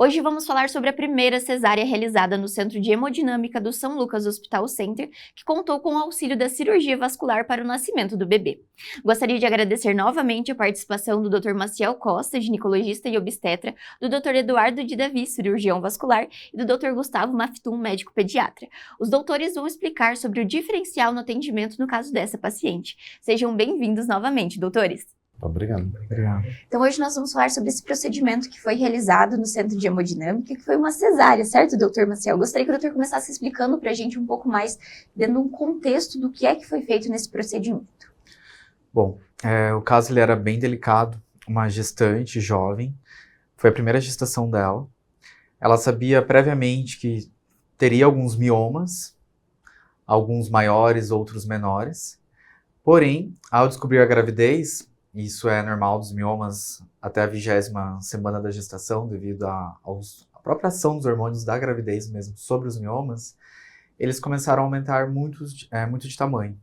Hoje vamos falar sobre a primeira cesárea realizada no Centro de Hemodinâmica do São Lucas Hospital Center, que contou com o auxílio da cirurgia vascular para o nascimento do bebê. Gostaria de agradecer novamente a participação do Dr. Maciel Costa, ginecologista e obstetra, do Dr. Eduardo de Davi, cirurgião vascular, e do Dr. Gustavo Maftum, médico pediatra. Os doutores vão explicar sobre o diferencial no atendimento no caso dessa paciente. Sejam bem-vindos novamente, doutores. Obrigado. Então hoje nós vamos falar sobre esse procedimento que foi realizado no Centro de Hemodinâmica, que foi uma cesárea, certo, doutor Maciel? Gostaria que o doutor começasse explicando para a gente um pouco mais, dando um contexto do que é que foi feito nesse procedimento. Bom, o caso ele era bem delicado, uma gestante jovem, foi a primeira gestação dela. Ela sabia previamente que teria alguns miomas, alguns maiores, outros menores. Porém, ao descobrir a gravidez, isso é normal dos miomas até a 20ª semana da gestação, devido à própria ação dos hormônios da gravidez mesmo sobre os miomas, eles começaram a aumentar muito de tamanho.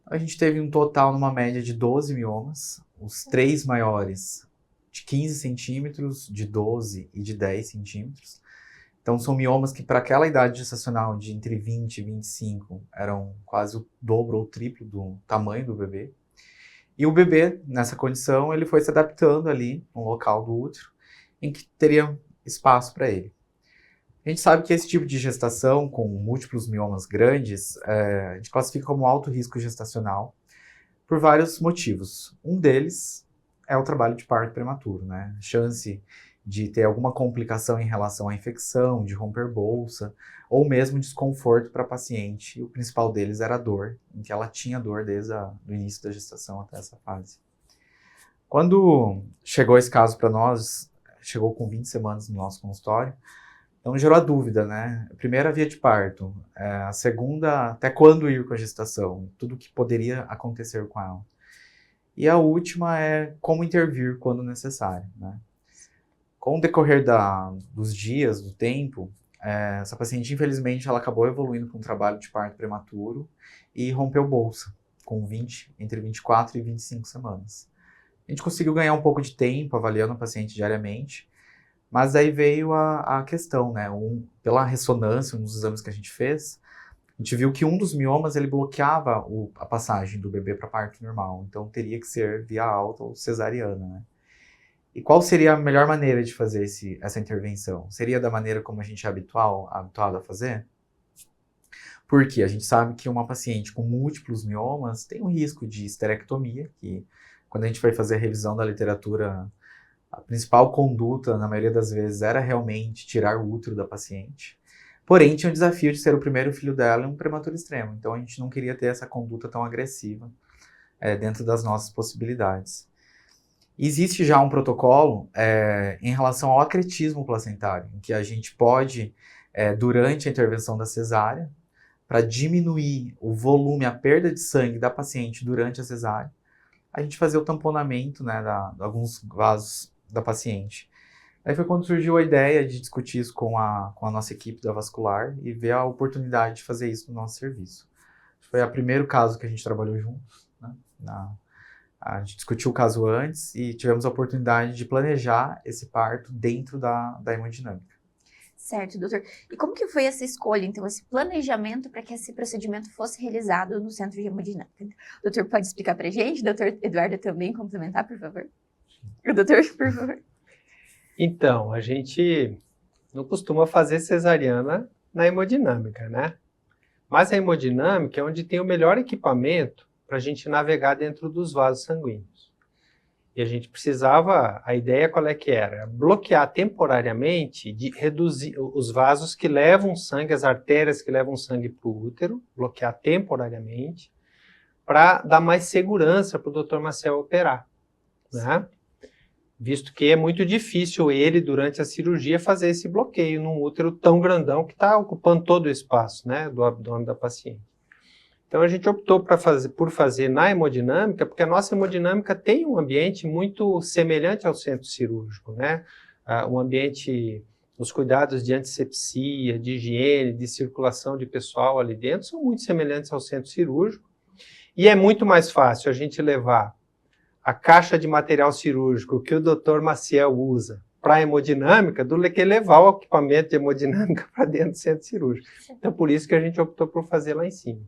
A gente teve um total, numa média, de 12 miomas, os 3 maiores de 15 centímetros, de 12 e de 10 centímetros. Então são miomas que para aquela idade gestacional de entre 20 e 25 eram quase o dobro ou o triplo do tamanho do bebê. E o bebê, nessa condição, ele foi se adaptando ali no local do útero, em que teria espaço para ele. A gente sabe que esse tipo de gestação, com múltiplos miomas grandes, a gente classifica como alto risco gestacional por vários motivos. Um deles é o trabalho de parto prematuro, né? Chance de ter alguma complicação em relação à infecção, de romper bolsa, ou mesmo desconforto para a paciente. E o principal deles era a dor, em que ela tinha dor desde o início da gestação até essa fase. Quando chegou esse caso para nós, chegou com 20 semanas no nosso consultório, então gerou a dúvida, né? A primeira, via de parto. A segunda, até quando ir com a gestação? Tudo que poderia acontecer com ela. E a última é como intervir quando necessário, né? Com o decorrer dos dias, do tempo, essa paciente, infelizmente, ela acabou evoluindo para um trabalho de parto prematuro e rompeu bolsa, com entre 24 e 25 semanas. A gente conseguiu ganhar um pouco de tempo avaliando a paciente diariamente, mas aí veio a questão, né? Pela ressonância, um dos exames que a gente fez, a gente viu que um dos miomas ele bloqueava a passagem do bebê para parto normal, então teria que ser via alta ou cesariana, né? E qual seria a melhor maneira de fazer essa intervenção? Seria da maneira como a gente é habituado a fazer? Porque a gente sabe que uma paciente com múltiplos miomas tem um risco de esterectomia, que quando a gente vai fazer a revisão da literatura, a principal conduta, na maioria das vezes, era realmente tirar o útero da paciente. Porém, tinha o desafio de ser o primeiro filho dela em um prematuro extremo, então a gente não queria ter essa conduta tão agressiva dentro das nossas possibilidades. Existe já um protocolo em relação ao acretismo placentário, em que a gente pode, durante a intervenção da cesárea, para diminuir o volume, a perda de sangue da paciente durante a cesárea, a gente fazer o tamponamento, né, de alguns vasos da paciente. Aí foi quando surgiu a ideia de discutir isso com a nossa equipe da vascular e ver a oportunidade de fazer isso no nosso serviço. Foi o primeiro caso que a gente trabalhou juntos, né, a gente discutiu o caso antes e tivemos a oportunidade de planejar esse parto dentro da hemodinâmica. Certo, doutor. E como que foi essa escolha, então, esse planejamento para que esse procedimento fosse realizado no Centro de Hemodinâmica? O doutor pode explicar para a gente? Doutor Eduardo também complementar, por favor? O doutor, por favor. Então, a gente não costuma fazer cesariana na hemodinâmica, né? Mas a hemodinâmica é onde tem o melhor equipamento para a gente navegar dentro dos vasos sanguíneos. E a gente precisava, a ideia qual é que era? Bloquear temporariamente, de reduzir os vasos que levam sangue, as artérias que levam sangue para o útero, bloquear temporariamente, para dar mais segurança para o Dr. Maciel operar, né? Visto que é muito difícil ele, durante a cirurgia, fazer esse bloqueio num útero tão grandão que está ocupando todo o espaço, né, do abdômen da paciente. Então a gente optou por fazer na hemodinâmica, porque a nossa hemodinâmica tem um ambiente muito semelhante ao centro cirúrgico, né? Um ambiente, os cuidados de antisepsia, de higiene, de circulação de pessoal ali dentro são muito semelhantes ao centro cirúrgico. E é muito mais fácil a gente levar a caixa de material cirúrgico que o Dr. Maciel usa para a hemodinâmica do que levar o equipamento de hemodinâmica para dentro do centro cirúrgico. Então, por isso que a gente optou por fazer lá em cima.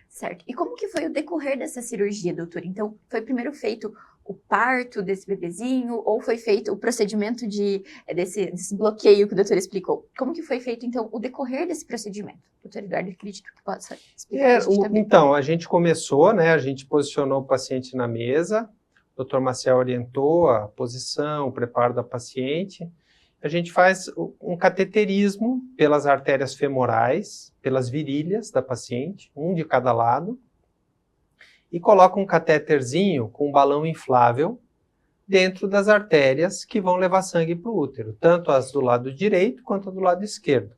Certo. E como que foi o decorrer dessa cirurgia, doutor? Então, foi primeiro feito o parto desse bebezinho ou foi feito o procedimento desse bloqueio que o doutor explicou? Como que foi feito, então, o decorrer desse procedimento? Doutor Eduardo, acredito que possa explicar pra gente também. Então, a gente começou, né? A gente posicionou o paciente na mesa, o Dr. Maciel orientou a posição, o preparo da paciente. A gente faz um cateterismo pelas artérias femorais, pelas virilhas da paciente, um de cada lado, e coloca um catéterzinho com um balão inflável dentro das artérias que vão levar sangue para o útero, tanto as do lado direito quanto do lado esquerdo.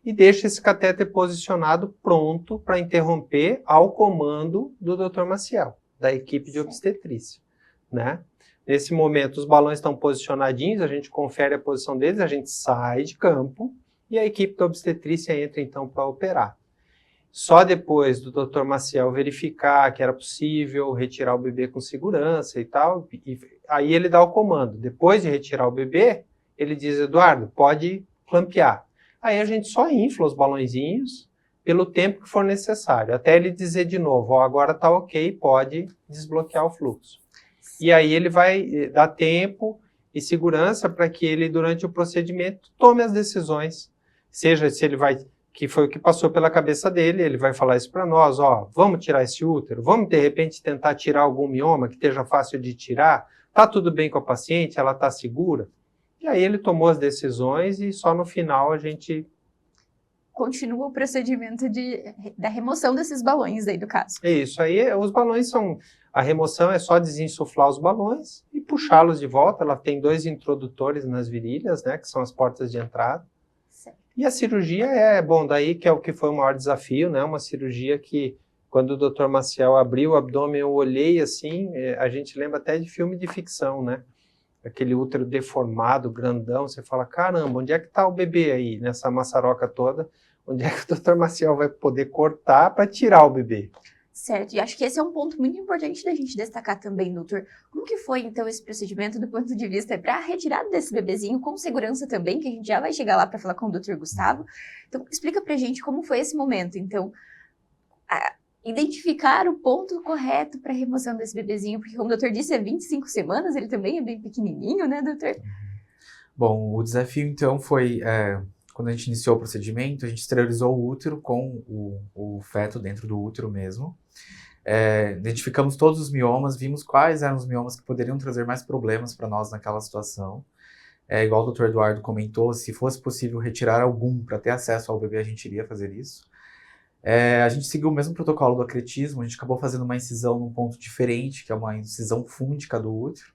E deixa esse catéter posicionado pronto para interromper ao comando do Dr. Maciel, da equipe de obstetrícia, né? Nesse momento, os balões estão posicionadinhos, a gente confere a posição deles, a gente sai de campo e a equipe da obstetrícia entra, então, para operar. Só depois do Dr. Maciel verificar que era possível retirar o bebê com segurança e tal, e aí ele dá o comando. Depois de retirar o bebê, ele diz, Eduardo, pode clampear. Aí a gente só infla os balõezinhos pelo tempo que for necessário, até ele dizer de novo, ó, agora está ok, pode desbloquear o fluxo. E aí ele vai dar tempo e segurança para que ele, durante o procedimento, tome as decisões. Seja se ele vai, que foi o que passou pela cabeça dele, ele vai falar isso para nós, ó, vamos tirar esse útero, vamos de repente tentar tirar algum mioma que esteja fácil de tirar, tá tudo bem com a paciente, ela está segura. E aí ele tomou as decisões e só no final a gente... Continua o procedimento da remoção desses balões aí do caso. É isso, aí os balões são... A remoção é só desinsuflar os balões e puxá-los de volta. Ela tem 2 introdutores nas virilhas, né, que são as portas de entrada. Certo. E a cirurgia daí que é o que foi o maior desafio, né, uma cirurgia que, quando o Dr. Maciel abriu o abdômen, eu olhei assim, a gente lembra até de filme de ficção, né, aquele útero deformado, grandão, você fala, caramba, onde é que está o bebê aí, nessa maçaroca toda? Onde é que o Dr. Maciel vai poder cortar para tirar o bebê? Certo, e acho que esse é um ponto muito importante da gente destacar também, doutor. Como que foi, então, esse procedimento do ponto de vista para a retirada desse bebezinho, com segurança também, que a gente já vai chegar lá para falar com o doutor Gustavo. Então, explica pra gente como foi esse momento, então, identificar o ponto correto para a remoção desse bebezinho, porque como o doutor disse, é 25 semanas, ele também é bem pequenininho, né, doutor? Bom, o desafio, então, foi... Quando a gente iniciou o procedimento, a gente esterilizou o útero com o feto dentro do útero mesmo. Identificamos todos os miomas, vimos quais eram os miomas que poderiam trazer mais problemas para nós naquela situação. Igual o Dr. Eduardo comentou, se fosse possível retirar algum para ter acesso ao bebê, a gente iria fazer isso. A gente seguiu o mesmo protocolo do acretismo, a gente acabou fazendo uma incisão num ponto diferente, que é uma incisão fúndica do útero.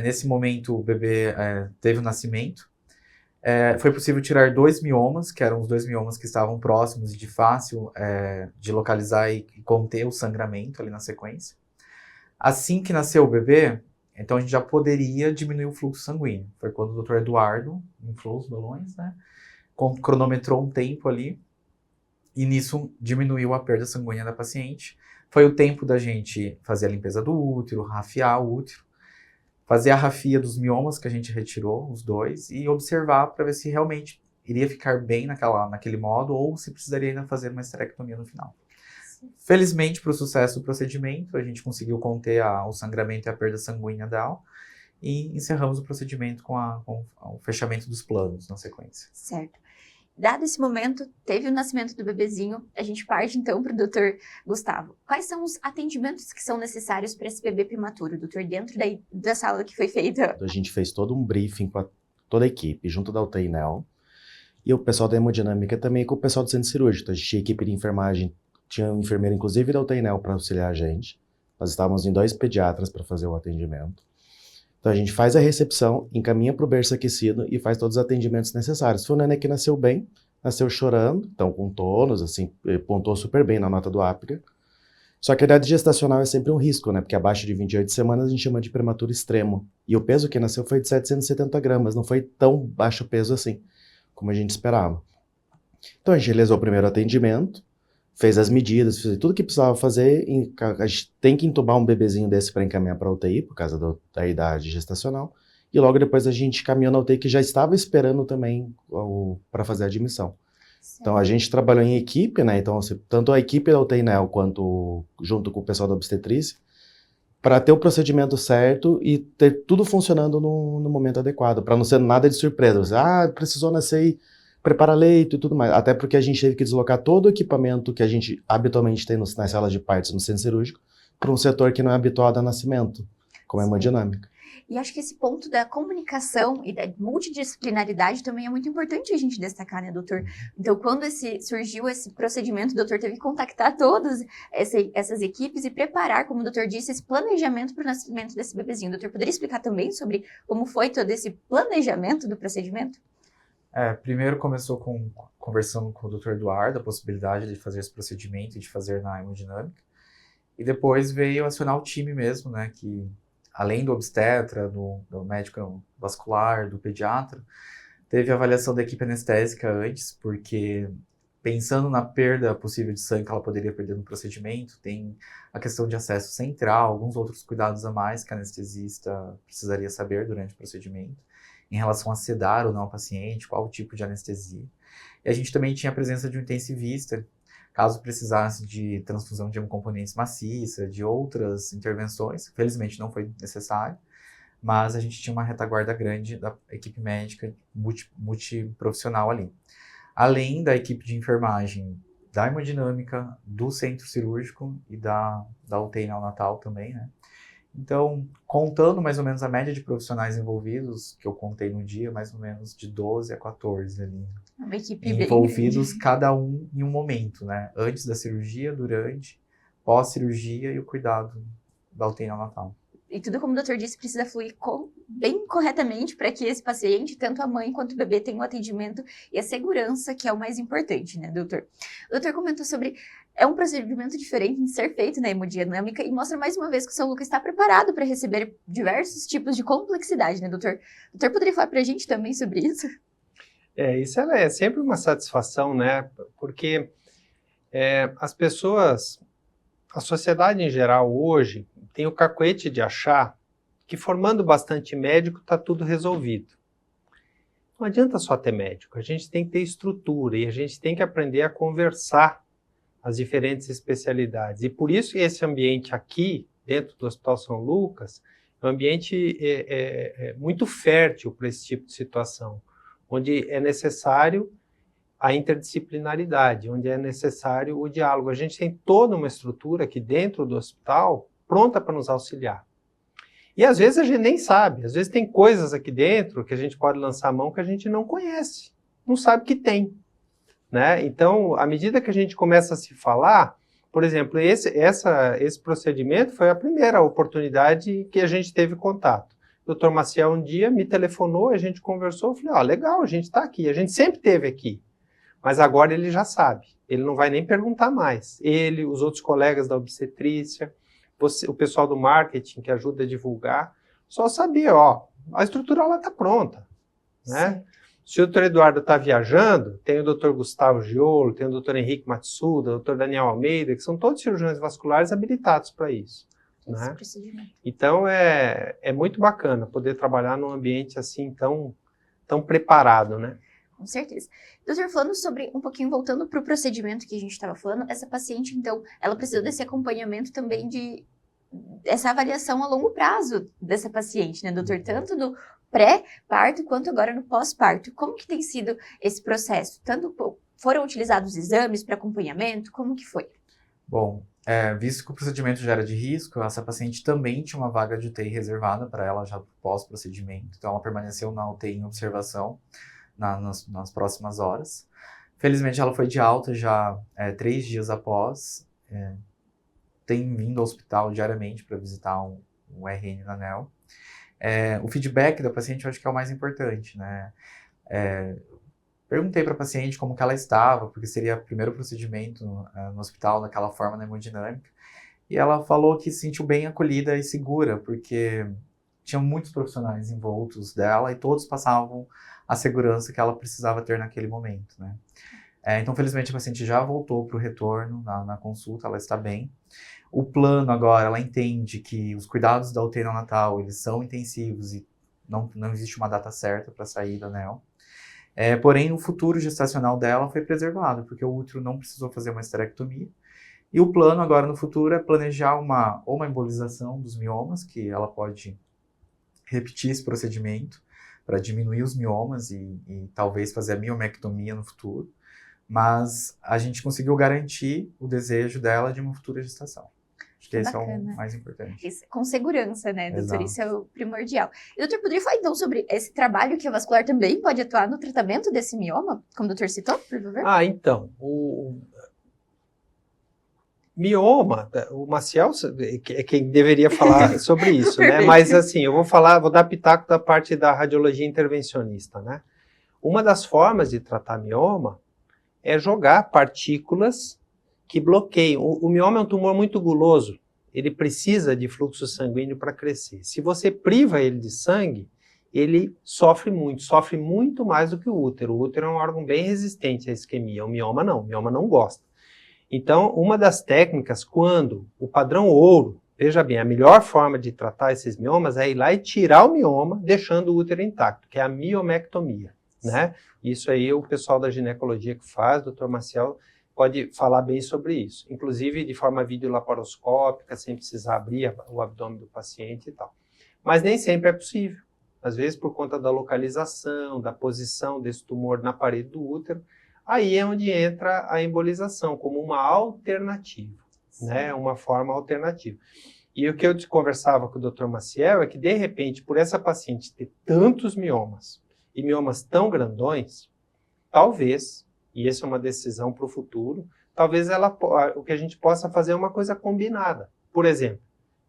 Nesse momento, o bebê teve o nascimento. Foi possível tirar 2 miomas, que eram os 2 miomas que estavam próximos e de fácil de localizar e conter o sangramento ali na sequência. Assim que nasceu o bebê, então a gente já poderia diminuir o fluxo sanguíneo. Foi quando o Dr. Eduardo inflou os balões, né? Cronometrou um tempo ali e nisso diminuiu a perda sanguínea da paciente. Foi o tempo da gente fazer a limpeza do útero, rafiar o útero, fazer a rafia dos miomas que a gente retirou, os 2, e observar para ver se realmente iria ficar bem naquele modo ou se precisaria ainda fazer uma esterectomia no final. Sim. Felizmente, para o sucesso do procedimento, a gente conseguiu conter o sangramento e a perda sanguínea dela e encerramos o procedimento com o fechamento dos planos na sequência. Certo. Dado esse momento, teve o nascimento do bebezinho, a gente parte então para o doutor Gustavo. Quais são os atendimentos que são necessários para esse bebê prematuro, doutor, dentro da sala que foi feita? A gente fez todo um briefing com toda a equipe, junto da UTI NEL, e o pessoal da hemodinâmica também com o pessoal do centro cirúrgico. Então, a gente tinha equipe de enfermagem, tinha um enfermeiro inclusive da UTI NEL para auxiliar a gente. Nós estávamos em 2 pediatras para fazer o atendimento. Então a gente faz a recepção, encaminha para o berço aquecido e faz todos os atendimentos necessários. Foi um neném que nasceu bem, nasceu chorando, então com tônus, assim, pontuou super bem na nota do Apgar. Só que a idade gestacional é sempre um risco, né? Porque abaixo de 28 semanas a gente chama de prematuro extremo. E o peso que nasceu foi de 770 gramas, não foi tão baixo peso assim, como a gente esperava. Então a gente realizou o primeiro atendimento, fez as medidas, fez tudo que precisava fazer. A gente tem que entubar um bebezinho desse para encaminhar para a UTI, por causa da idade gestacional. e logo depois a gente caminhou na UTI que já estava esperando também para fazer a admissão. Então a gente trabalhou em equipe, né? Então assim, tanto a equipe da UTI NEL quanto junto com o pessoal da obstetrícia, para ter o procedimento certo e ter tudo funcionando no momento adequado, para não ser nada de surpresa. Você, precisou nascer e prepara leito e tudo mais. Até porque a gente teve que deslocar todo o equipamento que a gente habitualmente tem nas salas de partos no centro cirúrgico para um setor que não é habituado a nascimento, como a hemodinâmica. E acho que esse ponto da comunicação e da multidisciplinaridade também é muito importante a gente destacar, né, doutor? Então, quando surgiu esse procedimento, o doutor teve que contactar todas essas equipes e preparar, como o doutor disse, esse planejamento para o nascimento desse bebezinho. O doutor poderia explicar também sobre como foi todo esse planejamento do procedimento? Primeiro começou conversando com o Dr. Eduardo, a possibilidade de fazer esse procedimento e de fazer na hemodinâmica. E depois veio acionar o time mesmo, né, que além do obstetra, do médico vascular, do pediatra, teve a avaliação da equipe anestésica antes, porque pensando na perda possível de sangue que ela poderia perder no procedimento, tem a questão de acesso central, alguns outros cuidados a mais que a anestesista precisaria saber durante o procedimento, em relação a sedar ou não o paciente, qual o tipo de anestesia. E a gente também tinha a presença de um intensivista, caso precisasse de transfusão de hemocomponentes maciça, de outras intervenções. Felizmente não foi necessário, mas a gente tinha uma retaguarda grande da equipe médica multiprofissional ali. Além da equipe de enfermagem da hemodinâmica, do centro cirúrgico e da UTI neonatal também, né? Então, contando mais ou menos a média de profissionais envolvidos, que eu contei no dia, mais ou menos de 12 a 14 ali. Uma equipe Envolvidos cada um em um momento, né? Antes da cirurgia, durante, pós-cirurgia e o cuidado da UTI neonatal. E tudo, como o doutor disse, precisa fluir bem corretamente para que esse paciente, tanto a mãe quanto o bebê, tenham o atendimento e a segurança, que é o mais importante, né, doutor? O doutor comentou sobre é um procedimento diferente em ser feito na hemodinâmica e mostra mais uma vez que o São Lucas está preparado para receber diversos tipos de complexidade, né, doutor? O doutor poderia falar para a gente também sobre isso? Isso é sempre uma satisfação, né? Porque as pessoas, a sociedade em geral hoje, tem o cacuete de achar que formando bastante médico está tudo resolvido. Não adianta só ter médico, a gente tem que ter estrutura e a gente tem que aprender a conversar as diferentes especialidades. E por isso esse ambiente aqui, dentro do Hospital São Lucas, é um ambiente muito fértil para esse tipo de situação, onde é necessário a interdisciplinaridade, onde é necessário o diálogo. A gente tem toda uma estrutura aqui dentro do hospital pronta para nos auxiliar. E às vezes a gente nem sabe, às vezes tem coisas aqui dentro que a gente pode lançar a mão que a gente não conhece, não sabe que tem, né? Então, à medida que a gente começa a se falar, por exemplo, esse procedimento foi a primeira oportunidade que a gente teve contato. O Dr. Maciel um dia me telefonou, a gente conversou, eu falei, legal, a gente está aqui, a gente sempre esteve aqui, mas agora ele já sabe, ele não vai nem perguntar mais. Ele, os outros colegas da obstetrícia, o pessoal do marketing que ajuda a divulgar, só sabia, a estrutura lá está pronta, né? Se o Dr. Eduardo está viajando, tem o Dr. Gustavo Giolo, tem o Dr. Henrique Matsuda, o Dr. Daniel Almeida, que são todos cirurgiões vasculares habilitados para isso. Né? Então é muito bacana poder trabalhar num ambiente assim tão preparado, né? Com certeza. Doutor, falando sobre, um pouquinho voltando para o procedimento que a gente estava falando, essa paciente, então, ela precisa desse acompanhamento também essa avaliação a longo prazo dessa paciente, né, doutor? Tanto no pré-parto quanto agora no pós-parto. Como que tem sido esse processo? Foram utilizados exames para acompanhamento? Como que foi? Bom, visto que o procedimento já era de risco, essa paciente também tinha uma vaga de UTI reservada para ela já pós-procedimento. Então, ela permaneceu na UTI em observação nas próximas horas. Felizmente, ela foi de alta já 3 dias após. Tem vindo ao hospital diariamente para visitar um RN na NEL. O feedback da paciente eu acho que é o mais importante, né? Perguntei para a paciente como que ela estava, porque seria o primeiro procedimento no hospital daquela forma na hemodinâmica. E ela falou que se sentiu bem acolhida e segura, porque tinham muitos profissionais envoltos dela e todos passavam a segurança que ela precisava ter naquele momento, né? Então, felizmente, a paciente já voltou para o retorno na consulta, ela está bem. O plano agora, ela entende que os cuidados da UTI neonatal, eles são intensivos e não existe uma data certa para sair da NEL. Porém, o futuro gestacional dela foi preservado, porque o útero não precisou fazer uma esterectomia. E o plano agora no futuro é planejar uma embolização dos miomas, que ela pode repetir esse procedimento para diminuir os miomas e talvez fazer a miomectomia no futuro. Mas a gente conseguiu garantir o desejo dela de uma futura gestação. Acho que esse é o mais importante. Isso, com segurança, né, doutor? Exato. Isso é o primordial. E, doutor, poderia falar, então, sobre esse trabalho que a vascular também pode atuar no tratamento desse mioma, como o doutor citou, por favor? Então, o mioma, o Maciel é quem deveria falar sobre isso, né? Mas, assim, eu vou dar pitaco da parte da radiologia intervencionista, né? Uma das formas de tratar mioma é jogar partículas que bloqueiam. O mioma é um tumor muito guloso, ele precisa de fluxo sanguíneo para crescer. Se você priva ele de sangue, ele sofre muito mais do que o útero. O útero é um órgão bem resistente à isquemia, o mioma não gosta. Então, uma das técnicas, quando o padrão ouro, veja bem, a melhor forma de tratar esses miomas é ir lá e tirar o mioma, deixando o útero intacto, que é a miomectomia, né? Isso aí o pessoal da ginecologia que faz, o Dr. Maciel, pode falar bem sobre isso. Inclusive de forma videolaparoscópica, sem precisar abrir o abdômen do paciente e tal. Mas nem sempre é possível. Às vezes por conta da localização, da posição desse tumor na parede do útero, aí é onde entra a embolização, como uma alternativa, né? Uma forma alternativa. E o que eu conversava com o Dr. Maciel é que, de repente, por essa paciente ter tantos miomas, e miomas tão grandões, talvez, e essa é uma decisão para o futuro, talvez o que a gente possa fazer é uma coisa combinada. Por exemplo,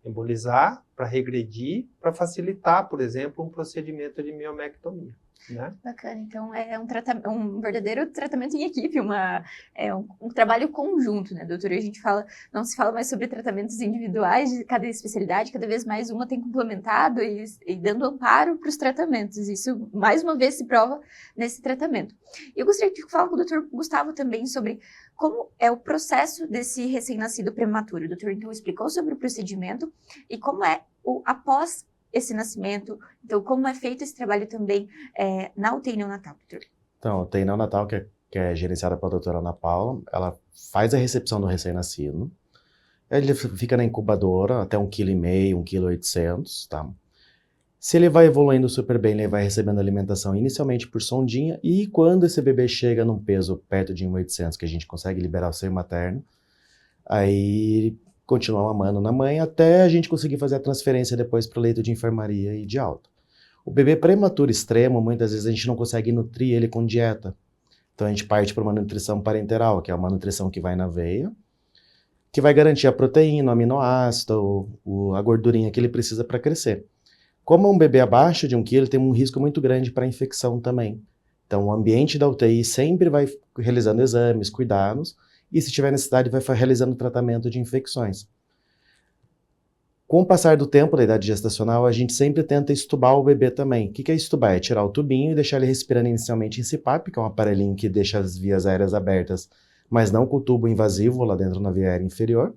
embolizar para regredir, para facilitar, por exemplo, um procedimento de miomectomia. Né? Bacana, então é um verdadeiro tratamento em equipe, um trabalho conjunto, né, doutor? E a gente não se fala mais sobre tratamentos individuais de cada especialidade, cada vez mais uma tem complementado e dando amparo para os tratamentos. Isso, mais uma vez, se prova nesse tratamento. Eu gostaria de falar com o doutor Gustavo também sobre como é o processo desse recém-nascido prematuro. O doutor, então, explicou sobre o procedimento e como é após esse nascimento. Então, como é feito esse trabalho também na UTI neonatal, doutor? Então, a UTI neonatal, que é gerenciada pela doutora Ana Paula, ela faz a recepção do recém-nascido. Ele fica na incubadora até 1,5 kg, 1,8 kg, tá? Se ele vai evoluindo super bem, ele vai recebendo alimentação inicialmente por sondinha, e quando esse bebê chega num peso perto de 1,8 kg, que a gente consegue liberar o seio materno, aí continua mamando na mãe até a gente conseguir fazer a transferência depois para o leito de enfermaria e de alta. O bebê prematuro extremo, muitas vezes a gente não consegue nutrir ele com dieta. Então a gente parte para uma nutrição parenteral, que é uma nutrição que vai na veia, que vai garantir a proteína, o aminoácido, a gordurinha que ele precisa para crescer. Como é um bebê abaixo de 1 kg, ele tem um risco muito grande para infecção também. Então o ambiente da UTI sempre vai realizando exames, cuidados, e se tiver necessidade vai realizando tratamento de infecções. Com o passar do tempo da idade gestacional, a gente sempre tenta estubar o bebê também. O que é estubar? É tirar o tubinho e deixar ele respirando inicialmente em CPAP, que é um aparelhinho que deixa as vias aéreas abertas, mas não com o tubo invasivo lá dentro na via aérea inferior.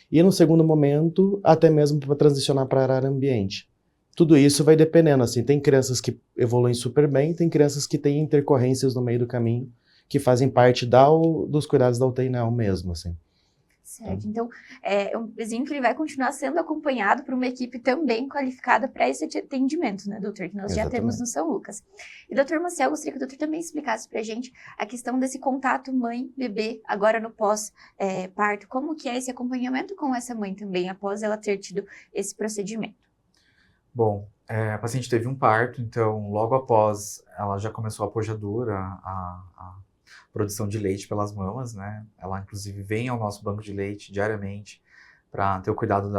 E no segundo momento, até mesmo para transicionar para ar ambiente. Tudo isso vai dependendo, assim, tem crianças que evoluem super bem, tem crianças que têm intercorrências no meio do caminho, que fazem parte dos cuidados da UTI NEL mesmo, assim. Certo, então é um bebezinho que ele vai continuar sendo acompanhado por uma equipe também qualificada para esse atendimento, né, doutor, que nós já temos no São Lucas. E, doutor Maciel, gostaria que o doutor também explicasse para a gente a questão desse contato mãe-bebê agora no pós-parto, como que é esse acompanhamento com essa mãe também, após ela ter tido esse procedimento. Bom, a paciente teve um parto, então logo após ela já começou a pojadura, a produção de leite pelas mamas, né? Ela inclusive vem ao nosso banco de leite diariamente para ter o cuidado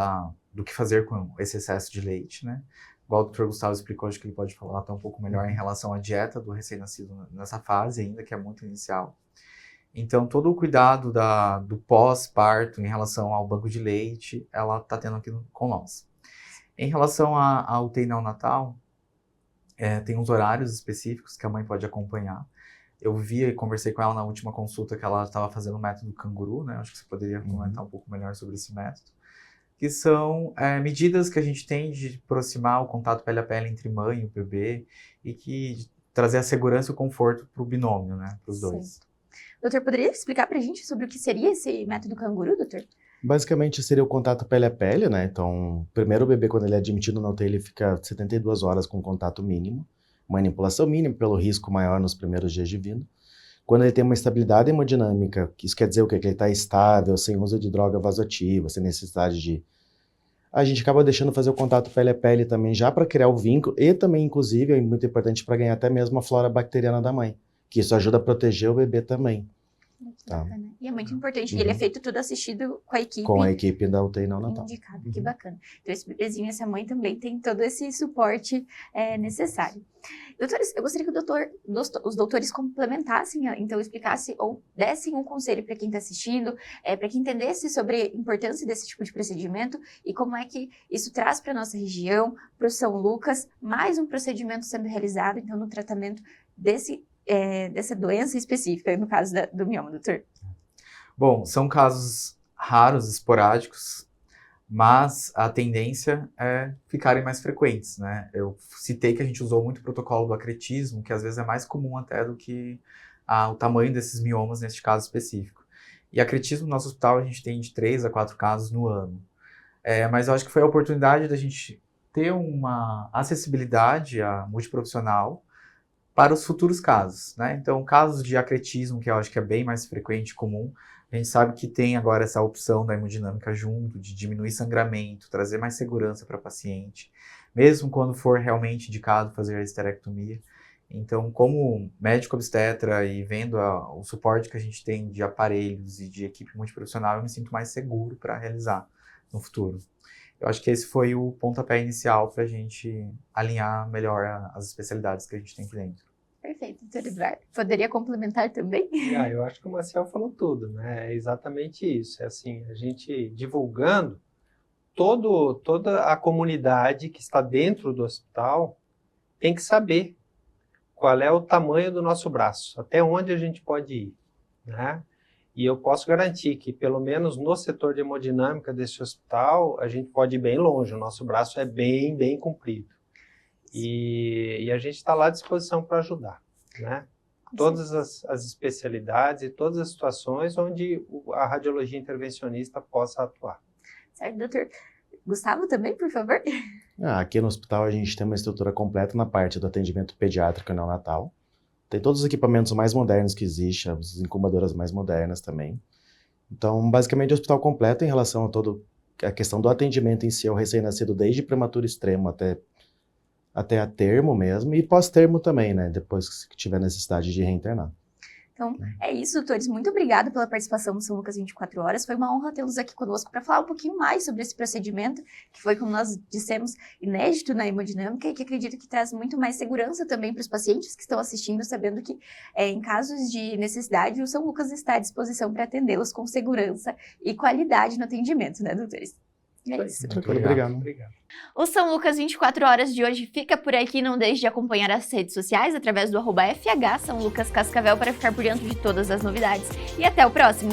do que fazer com esse excesso de leite, né? Igual o Dr. Gustavo explicou, acho que ele pode falar até um pouco melhor em relação à dieta do recém-nascido nessa fase ainda, que é muito inicial. Então, todo o cuidado do pós-parto em relação ao banco de leite, ela está tendo aqui com nós. Em relação à UTI neonatal, tem uns horários específicos que a mãe pode acompanhar. Eu vi e conversei com ela na última consulta que ela estava fazendo o método canguru, né? Acho que você poderia comentar um pouco melhor sobre esse método. que são medidas que a gente tem de aproximar o contato pele a pele entre mãe e o bebê e que trazer a segurança e o conforto para o binômio, né, para os dois. Doutor, poderia explicar pra gente sobre o que seria esse método canguru, doutor? Basicamente seria o contato pele a pele, né? Então, primeiro o bebê, quando ele é admitido na UTI, ele fica 72 horas com contato mínimo, manipulação mínima pelo risco maior nos primeiros dias de vida. Quando ele tem uma estabilidade hemodinâmica, isso quer dizer o quê? Que ele está estável, sem uso de droga vasoativa, sem necessidade de... A gente acaba deixando fazer o contato pele a pele também, já para criar o vínculo, e também, inclusive, é muito importante para ganhar até mesmo a flora bacteriana da mãe, que isso ajuda a proteger o bebê também. Tá. Bacana. E é muito importante. E ele é feito tudo assistido com a equipe. Com a equipe da UTI neonatal. Indicado, que bacana. Então, esse bebezinho e essa mãe também tem todo esse suporte necessário. Doutores, eu gostaria que os doutores complementassem, então explicassem ou dessem um conselho para quem está assistindo, para que entendesse sobre a importância desse tipo de procedimento e como é que isso traz para a nossa região, para o São Lucas, mais um procedimento sendo realizado, então, no tratamento dessa doença específica, no caso do mioma, doutor. Bom, são casos raros, esporádicos, mas a tendência é ficarem mais frequentes, né? Eu citei que a gente usou muito o protocolo do acretismo, que às vezes é mais comum até do que o tamanho desses miomas neste caso específico. E acretismo no nosso hospital a gente tem de 3 a 4 casos no ano. Mas eu acho que foi a oportunidade da gente ter uma acessibilidade multiprofissional para os futuros casos, né? Então, casos de acretismo, que eu acho que é bem mais frequente e comum, a gente sabe que tem agora essa opção da hemodinâmica junto, de diminuir sangramento, trazer mais segurança para o paciente, mesmo quando for realmente indicado fazer a esterectomia. Então, como médico obstetra e vendo o suporte que a gente tem de aparelhos e de equipe multiprofissional, eu me sinto mais seguro para realizar no futuro. Eu acho que esse foi o pontapé inicial para a gente alinhar melhor as especialidades que a gente tem aqui dentro. Perfeito, doutor Eduardo. Poderia complementar também? Eu acho que o Marcel falou tudo, né? É exatamente isso. É assim, a gente divulgando, toda a comunidade que está dentro do hospital tem que saber qual é o tamanho do nosso braço, até onde a gente pode ir, né? E eu posso garantir que, pelo menos no setor de hemodinâmica desse hospital, a gente pode ir bem longe, o nosso braço é bem, bem comprido. E a gente está lá à disposição para ajudar, né? Todas as especialidades e todas as situações onde a radiologia intervencionista possa atuar. Certo, doutor. Gustavo também, por favor. Aqui no hospital a gente tem uma estrutura completa na parte do atendimento pediátrico e neonatal. Tem todos os equipamentos mais modernos que existem, as incubadoras mais modernas também. Então, basicamente, o hospital completo em relação a toda a questão do atendimento em si ao recém-nascido, desde prematuro extremo até a termo mesmo, e pós-termo também, né? Depois que tiver necessidade de reinternar. Então, é isso, doutores. Muito obrigada pela participação no São Lucas 24 Horas. Foi uma honra tê-los aqui conosco para falar um pouquinho mais sobre esse procedimento, que foi, como nós dissemos, inédito na hemodinâmica e que acredito que traz muito mais segurança também para os pacientes que estão assistindo, sabendo que em casos de necessidade, o São Lucas está à disposição para atendê-los com segurança e qualidade no atendimento, né, doutores? É isso. Obrigado. O São Lucas 24 Horas de hoje fica por aqui. Não deixe de acompanhar as redes sociais através do @FH São Lucas Cascavel para ficar por dentro de todas as novidades. E até o próximo!